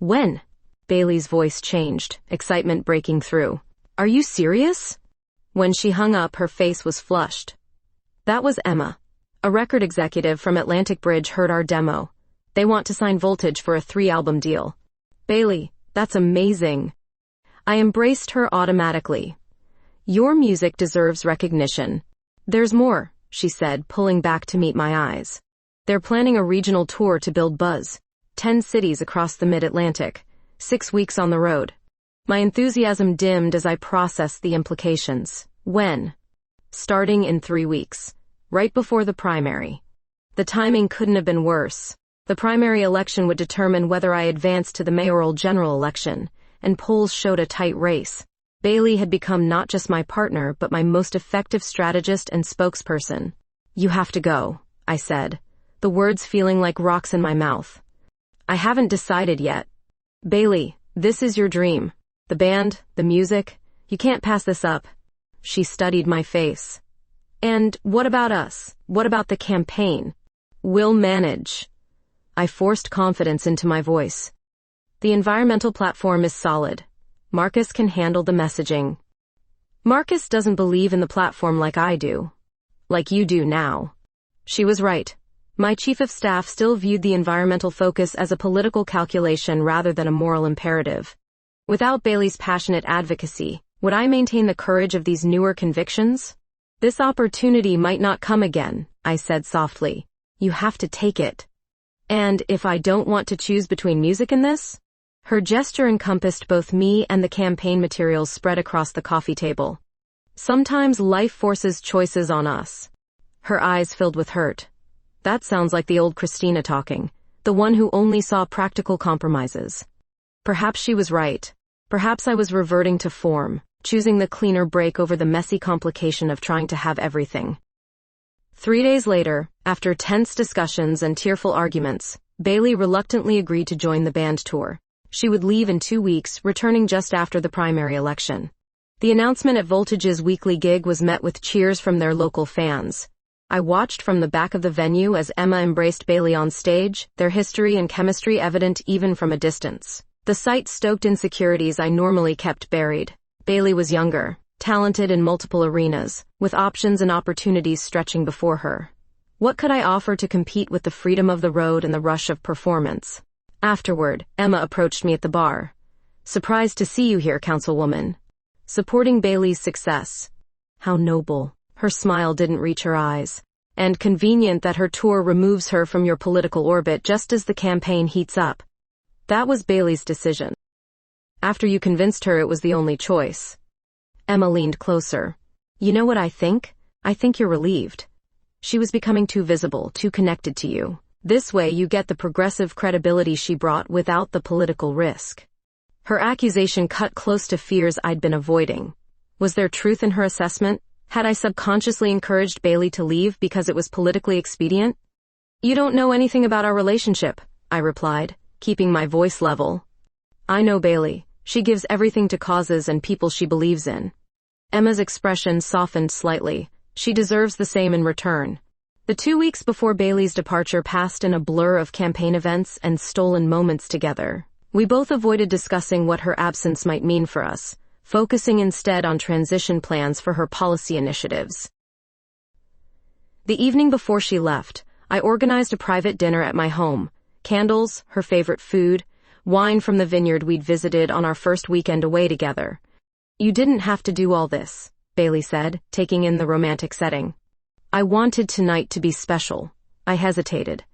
When? Bailey's voice changed, excitement breaking through. Are you serious? When she hung up, her face was flushed. That was Emma. A record executive from Atlantic Bridge heard our demo. They want to sign Voltage for a 3-album deal. Bailey, that's amazing. I embraced her automatically. Your music deserves recognition. There's more, she said, pulling back to meet my eyes. They're planning a regional tour to build buzz. 10 cities across the mid-Atlantic. 6 weeks on the road. My enthusiasm dimmed as I processed the implications. When? Starting in 3 weeks. Right before the primary. The timing couldn't have been worse. The primary election would determine whether I advanced to the mayoral general election, and polls showed a tight race. Bailey had become not just my partner, but my most effective strategist and spokesperson. You have to go, I said, the words feeling like rocks in my mouth. I haven't decided yet. Bailey, this is your dream. The band, the music, you can't pass this up. She studied my face. And what about us? What about the campaign? We'll manage. I forced confidence into my voice. The environmental platform is solid. Marcus can handle the messaging. Marcus doesn't believe in the platform like I do. Like you do now. She was right. My chief of staff still viewed the environmental focus as a political calculation rather than a moral imperative. Without Bailey's passionate advocacy, would I maintain the courage of these newer convictions? This opportunity might not come again, I said softly. You have to take it. And if I don't want to choose between music and this? Her gesture encompassed both me and the campaign materials spread across the coffee table. Sometimes life forces choices on us. Her eyes filled with hurt. That sounds like the old Christina talking, the one who only saw practical compromises. Perhaps she was right. Perhaps I was reverting to form, choosing the cleaner break over the messy complication of trying to have everything. 3 days later, after tense discussions and tearful arguments, Bailey reluctantly agreed to join the band tour. She would leave in 2 weeks, returning just after the primary election. The announcement at Voltage's weekly gig was met with cheers from their local fans. I watched from the back of the venue as Emma embraced Bailey on stage, their history and chemistry evident even from a distance. The sight stoked insecurities I normally kept buried. Bailey was younger, talented in multiple arenas, with options and opportunities stretching before her. What could I offer to compete with the freedom of the road and the rush of performance? Afterward, Emma approached me at the bar. "Surprised to see you here, councilwoman." Supporting Bailey's success. How noble. Her smile didn't reach her eyes. And convenient that her tour removes her from your political orbit just as the campaign heats up. That was Bailey's decision. After you convinced her it was the only choice. Emma leaned closer. "You know what I think? I think you're relieved. She was becoming too visible, too connected to you. This way you get the progressive credibility she brought without the political risk." Her accusation cut close to fears I'd been avoiding. Was there truth in her assessment? Had I subconsciously encouraged Bailey to leave because it was politically expedient? "You don't know anything about our relationship," I replied, keeping my voice level. "I know Bailey. She gives everything to causes and people she believes in." Emma's expression softened slightly. She deserves the same in return. The 2 weeks before Bailey's departure passed in a blur of campaign events and stolen moments together. We both avoided discussing what her absence might mean for us, focusing instead on transition plans for her policy initiatives. The evening before she left, I organized a private dinner at my home. Candles, her favorite food, wine from the vineyard we'd visited on our first weekend away together. "You didn't have to do all this," Bailey said, taking in the romantic setting. "I wanted tonight to be special." I hesitated.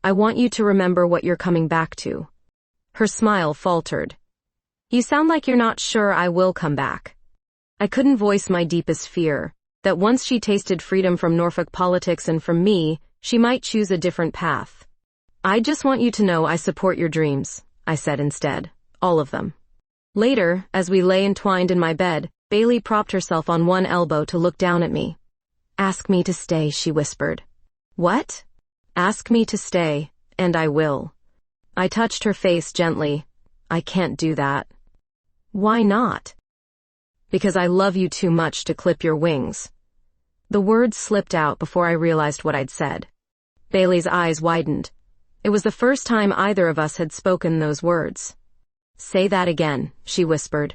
"I want you to remember what you're coming back to." Her smile faltered. "You sound like you're not sure I will come back." I couldn't voice my deepest fear, that once she tasted freedom from Norfolk politics and from me, she might choose a different path. "I just want you to know I support your dreams," I said instead. "All of them." Later, as we lay entwined in my bed, Bailey propped herself on one elbow to look down at me. "Ask me to stay," she whispered. "What?" "Ask me to stay, and I will." I touched her face gently. "I can't do that." "Why not?" "Because I love you too much to clip your wings." The words slipped out before I realized what I'd said. Bailey's eyes widened. It was the first time either of us had spoken those words. "Say that again," she whispered.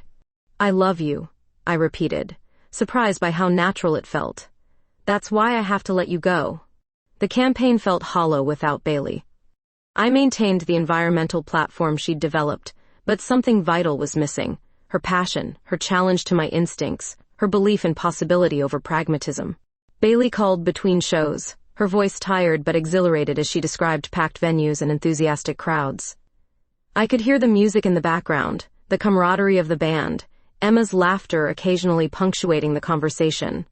"I love you," I repeated, surprised by how natural it felt. "That's why I have to let you go." The campaign felt hollow without Bailey. I maintained the environmental platform she'd developed, but something vital was missing. Her passion, her challenge to my instincts, her belief in possibility over pragmatism. Bailey called between shows, her voice tired but exhilarated as she described packed venues and enthusiastic crowds. I could hear the music in the background, the camaraderie of the band, Emma's laughter occasionally punctuating the conversation.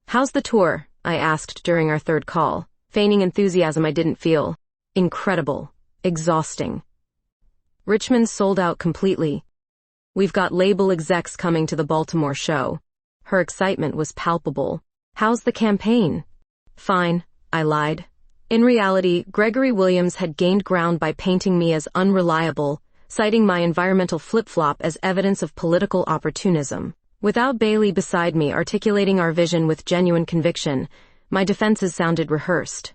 "How's the tour?" I asked during our third call, feigning enthusiasm I didn't feel. "Incredible. Exhausting. Richmond's sold out completely. We've got label execs coming to the Baltimore show." Her excitement was palpable. "How's the campaign?" "Fine," I lied. In reality, Gregory Williams had gained ground by painting me as unreliable, citing my environmental flip-flop as evidence of political opportunism. Without Bailey beside me articulating our vision with genuine conviction, my defenses sounded rehearsed.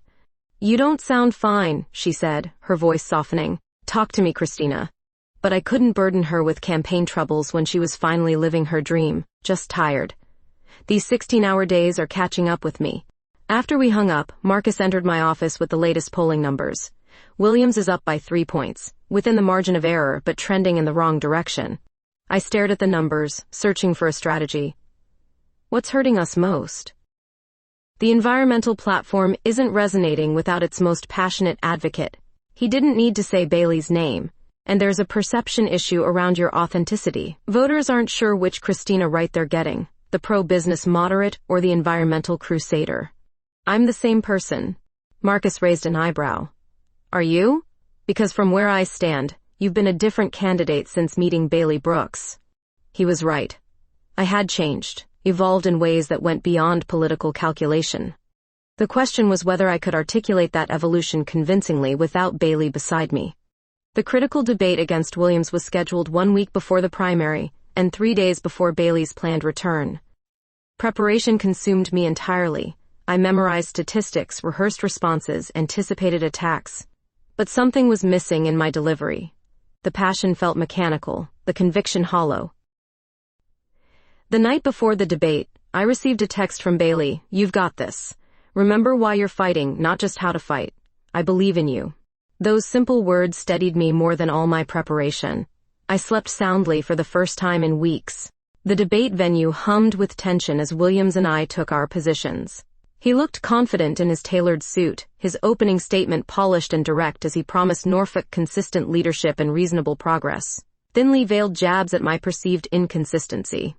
"You don't sound fine," she said, her voice softening. "Talk to me, Christina." But I couldn't burden her with campaign troubles when she was finally living her dream, just tired. These 16-hour days are catching up with me. After we hung up, Marcus entered my office with the latest polling numbers. Williams is up by 3 points, within the margin of error but trending in the wrong direction. I stared at the numbers, searching for a strategy. What's hurting us most? The environmental platform isn't resonating without its most passionate advocate. He didn't need to say Bailey's name. And there's a perception issue around your authenticity. Voters aren't sure which Christina Wright they're getting, the pro-business moderate or the environmental crusader. I'm the same person. Marcus raised an eyebrow. Are you? Because from where I stand, you've been a different candidate since meeting Bailey Brooks. He was right. I had changed, evolved in ways that went beyond political calculation. The question was whether I could articulate that evolution convincingly without Bailey beside me. The critical debate against Williams was scheduled 1 week before the primary and 3 days before Bailey's planned return. Preparation consumed me entirely. I memorized statistics, rehearsed responses, anticipated attacks. But something was missing in my delivery. The passion felt mechanical, the conviction hollow. The night before the debate, I received a text from Bailey. You've got this. Remember why you're fighting, not just how to fight. I believe in you. Those simple words steadied me more than all my preparation. I slept soundly for the first time in weeks. The debate venue hummed with tension as Williams and I took our positions. He looked confident in his tailored suit, his opening statement polished and direct as he promised Norfolk consistent leadership and reasonable progress. Thinly veiled jabs at my perceived inconsistency.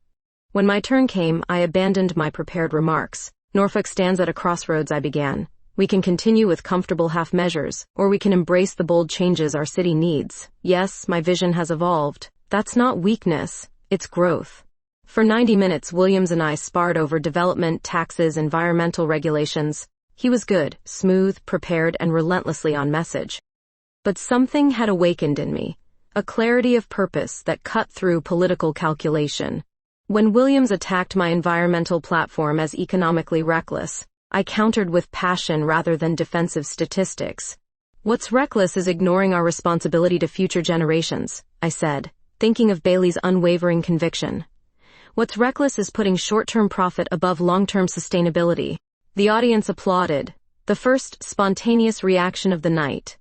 When my turn came, I abandoned my prepared remarks. Norfolk stands at a crossroads, I began. We can continue with comfortable half measures, or we can embrace the bold changes our city needs. Yes, my vision has evolved. That's not weakness, it's growth. For 90 minutes, Williams and I sparred over development, taxes, environmental regulations. He was good, smooth, prepared, and relentlessly on message. But something had awakened in me, a clarity of purpose that cut through political calculation. When Williams attacked my environmental platform as economically reckless, I countered with passion rather than defensive statistics. What's reckless is ignoring our responsibility to future generations, I said, thinking of Bailey's unwavering conviction. What's reckless is putting short-term profit above long-term sustainability. The audience applauded, the first spontaneous reaction of the night.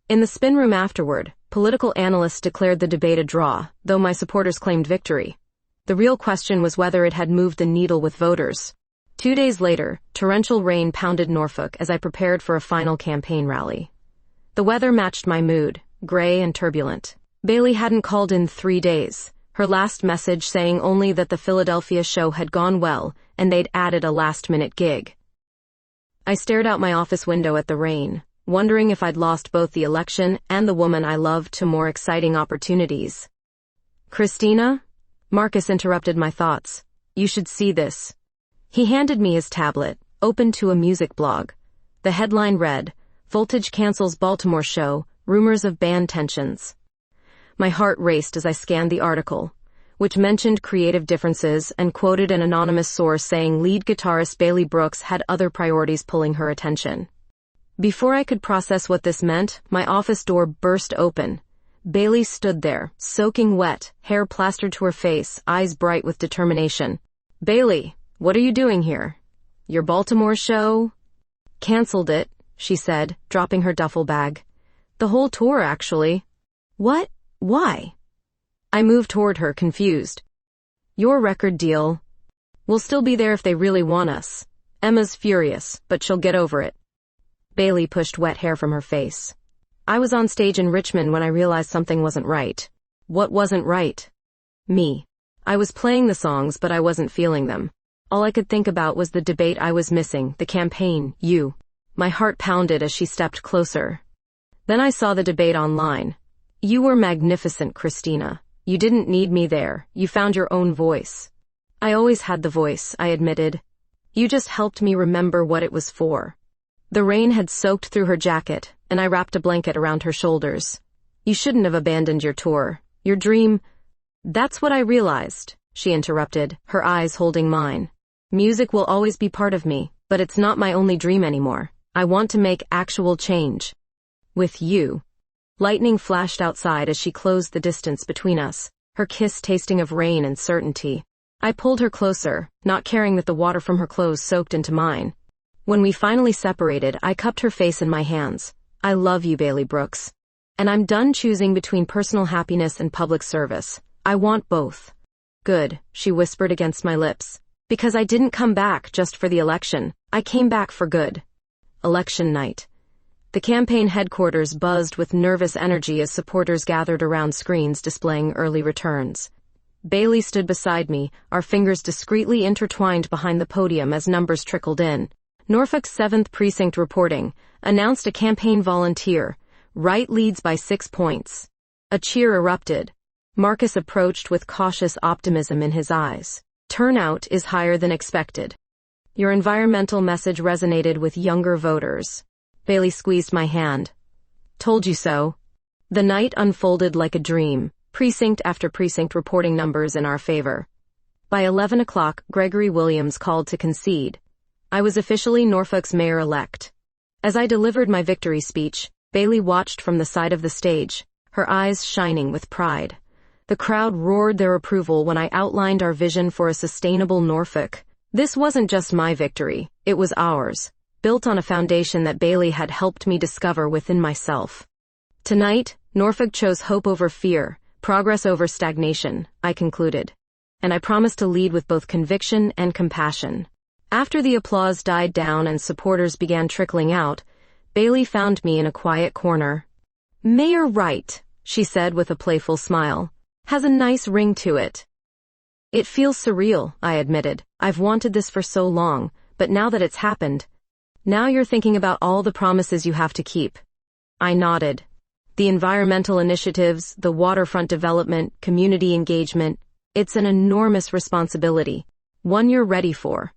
In the spin room afterward, political analysts declared the debate a draw, though my supporters claimed victory. The real question was whether it had moved the needle with voters. 2 days later, torrential rain pounded Norfolk as I prepared for a final campaign rally. The weather matched my mood, gray and turbulent. Bailey hadn't called in 3 days, her last message saying only that the Philadelphia show had gone well and they'd added a last-minute gig. I stared out my office window at the rain, wondering if I'd lost both the election and the woman I loved to more exciting opportunities. Christina? Marcus interrupted my thoughts. You should see this. He handed me his tablet, open to a music blog. The headline read, Voltage cancels Baltimore show, rumors of band tensions. My heart raced as I scanned the article, which mentioned creative differences and quoted an anonymous source saying lead guitarist Bailey Brooks had other priorities pulling her attention. Before I could process what this meant, my office door burst open. Bailey stood there, soaking wet, hair plastered to her face, eyes bright with determination. Bailey! What are you doing here? Your Baltimore show? Cancelled it, she said, dropping her duffel bag. The whole tour, actually. What? Why? I moved toward her, confused. Your record deal. We'll still be there if they really want us. Emma's furious, but she'll get over it. Bailey pushed wet hair from her face. I was on stage in Richmond when I realized something wasn't right. What wasn't right? Me. I was playing the songs, but I wasn't feeling them. All I could think about was the debate I was missing, the campaign, you. My heart pounded as she stepped closer. Then I saw the debate online. You were magnificent, Christina. You didn't need me there. You found your own voice. I always had the voice, I admitted. You just helped me remember what it was for. The rain had soaked through her jacket, and I wrapped a blanket around her shoulders. You shouldn't have abandoned your tour. Your dream... That's what I realized, she interrupted, her eyes holding mine. Music will always be part of me, but it's not my only dream anymore. I want to make actual change. With you. Lightning flashed outside as she closed the distance between us, her kiss tasting of rain and certainty. I pulled her closer, not caring that the water from her clothes soaked into mine. When we finally separated, I cupped her face in my hands. I love you, Bailey Brooks. And I'm done choosing between personal happiness and public service. I want both. Good, she whispered against my lips. Because I didn't come back just for the election. I came back for good. Election night. The campaign headquarters buzzed with nervous energy as supporters gathered around screens displaying early returns. Bailey stood beside me, our fingers discreetly intertwined behind the podium as numbers trickled in. Norfolk's 7th Precinct reporting announced a campaign volunteer. Wright leads by 6 points. A cheer erupted. Marcus approached with cautious optimism in his eyes. Turnout is higher than expected. Your environmental message resonated with younger voters. Bailey squeezed my hand. Told you so. The night unfolded like a dream, precinct after precinct reporting numbers in our favor. By 11 o'clock, Gregory Williams called to concede. I was officially Norfolk's mayor-elect. As I delivered my victory speech, Bailey watched from the side of the stage, her eyes shining with pride. The crowd roared their approval when I outlined our vision for a sustainable Norfolk. This wasn't just my victory, it was ours, built on a foundation that Bailey had helped me discover within myself. Tonight, Norfolk chose hope over fear, progress over stagnation, I concluded. And I promised to lead with both conviction and compassion. After the applause died down and supporters began trickling out, Bailey found me in a quiet corner. Mayor Wright, she said with a playful smile, has a nice ring to it. It feels surreal, I admitted. I've wanted this for so long, but now that it's happened, now you're thinking about all the promises you have to keep. I nodded. The environmental initiatives, the waterfront development, community engagement, it's an enormous responsibility, one you're ready for.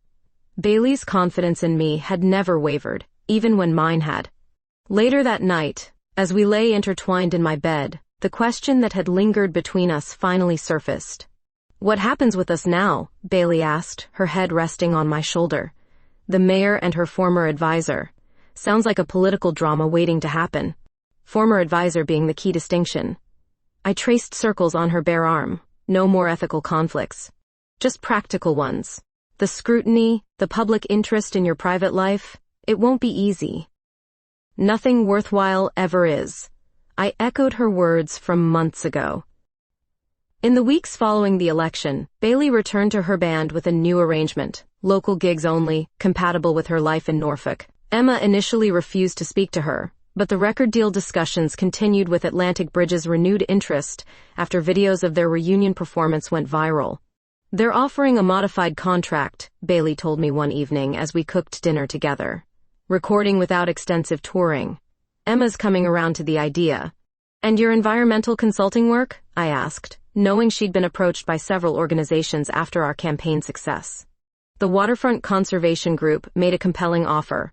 Bailey's confidence in me had never wavered, even when mine had. Later that night, as we lay intertwined in my bed, the question that had lingered between us finally surfaced. What happens with us now? Bailey asked, her head resting on my shoulder. The mayor and her former advisor. Sounds like a political drama waiting to happen. Former advisor being the key distinction. I traced circles on her bare arm. No more ethical conflicts. Just practical ones. The scrutiny, the public interest in your private life, it won't be easy. Nothing worthwhile ever is. I echoed her words from months ago. In the weeks following the election, Bailey returned to her band with a new arrangement, local gigs only, compatible with her life in Norfolk. Emma initially refused to speak to her, but the record deal discussions continued with Atlantic Bridge's renewed interest after videos of their reunion performance went viral. They're offering a modified contract, Bailey told me one evening as we cooked dinner together. Recording without extensive touring. Emma's coming around to the idea. And your environmental consulting work? I asked, knowing she'd been approached by several organizations after our campaign success. The Waterfront Conservation Group made a compelling offer.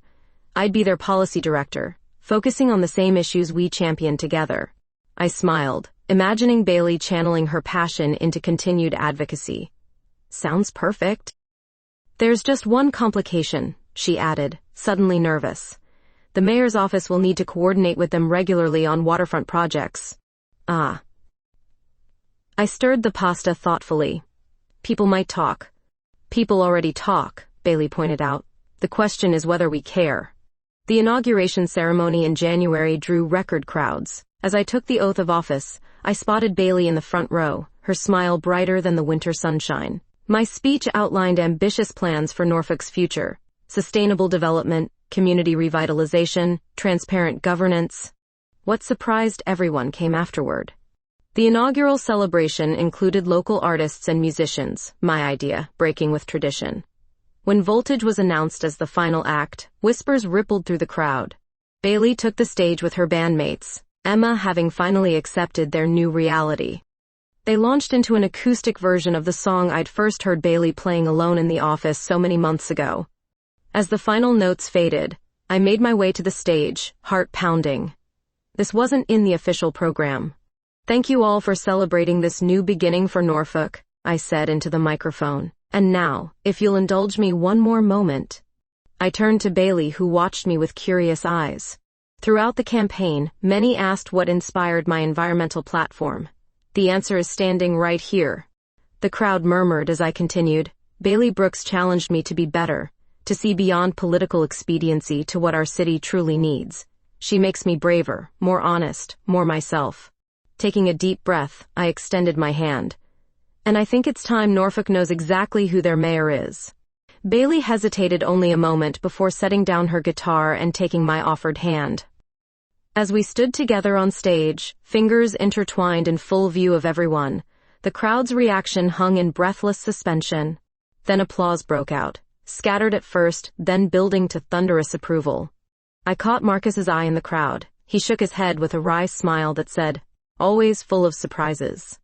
I'd be their policy director, focusing on the same issues we championed together. I smiled, imagining Bailey channeling her passion into continued advocacy. Sounds perfect. There's just one complication, she added, suddenly nervous. The mayor's office will need to coordinate with them regularly on waterfront projects. Ah. I stirred the pasta thoughtfully. People might talk. People already talk, Bailey pointed out. The question is whether we care. The inauguration ceremony in January drew record crowds. As I took the oath of office, I spotted Bailey in the front row, her smile brighter than the winter sunshine. My speech outlined ambitious plans for Norfolk's future. Sustainable development, community revitalization, transparent governance. What surprised everyone came afterward. The inaugural celebration included local artists and musicians, my idea, breaking with tradition. When Voltage was announced as the final act, whispers rippled through the crowd. Bailey took the stage with her bandmates, Emma having finally accepted their new reality. They launched into an acoustic version of the song I'd first heard Bailey playing alone in the office so many months ago. As the final notes faded, I made my way to the stage, heart pounding. This wasn't in the official program. Thank you all for celebrating this new beginning for Norfolk, I said into the microphone. And now, if you'll indulge me one more moment. I turned to Bailey, who watched me with curious eyes. Throughout the campaign, many asked what inspired my environmental platform. The answer is standing right here. The crowd murmured as I continued. Bailey Brooks challenged me to be better, to see beyond political expediency to what our city truly needs. She makes me braver, more honest, more myself. Taking a deep breath, I extended my hand. And I think it's time Norfolk knows exactly who their mayor is. Bailey hesitated only a moment before setting down her guitar and taking my offered hand. As we stood together on stage, fingers intertwined in full view of everyone, the crowd's reaction hung in breathless suspension. Then applause broke out, scattered at first, then building to thunderous approval. I caught Marcus's eye in the crowd. He shook his head with a wry smile that said, "Always full of surprises."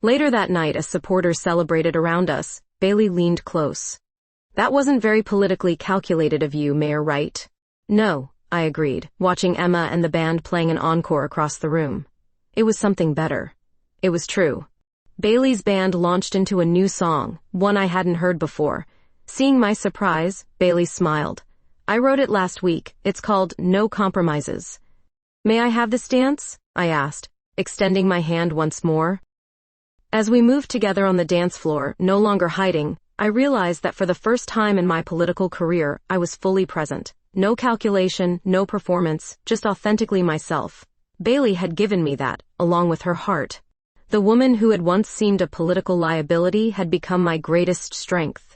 Later that night, as supporters celebrated around us, Bailey leaned close. "That wasn't very politically calculated of you, Mayor Wright." "No," I agreed, watching Emma and the band playing an encore across the room. "It was something better. It was true." Bailey's band launched into a new song, one I hadn't heard before. Seeing my surprise, Bailey smiled. "I wrote it last week. It's called No Compromises." "May I have this dance?" I asked, extending my hand once more. As we moved together on the dance floor, no longer hiding, I realized that for the first time in my political career, I was fully present. No calculation, no performance, just authentically myself. Bailey had given me that, along with her heart. The woman who had once seemed a political liability had become my greatest strength.